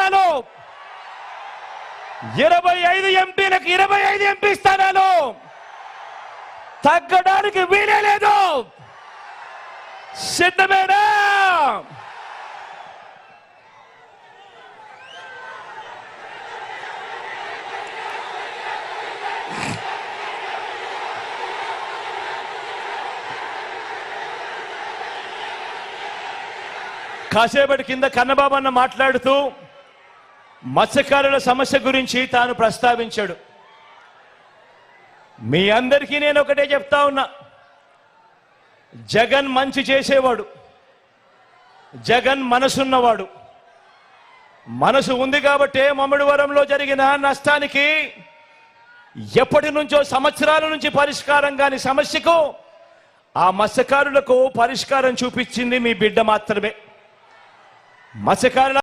స్థానాలు, 25 ఎంపీలకు 25 ఎంపీ స్థానాలు, తగ్గడానికి వీలే లేదు. సిద్ధమేనా? కాసేపటి కింద కన్నబాబు అన్న మాట్లాడుతూ మత్స్యకారుల సమస్య గురించి తాను ప్రస్తావించాడు. మీ అందరికీ నేను ఒకటే చెప్తా ఉన్నా, జగన్ మంచి చేసేవాడు, జగన్ మనసున్నవాడు. మనసు ఉంది కాబట్టే మమ్మడివరంలో జరిగిన నష్టానికి ఎప్పటి నుంచో సంవత్సరాల నుంచి పరిష్కారం కాని సమస్యకు ఆ మత్స్యకారులకు పరిష్కారం చూపించింది మీ బిడ్డ మాత్రమే. మత్స్యకారుల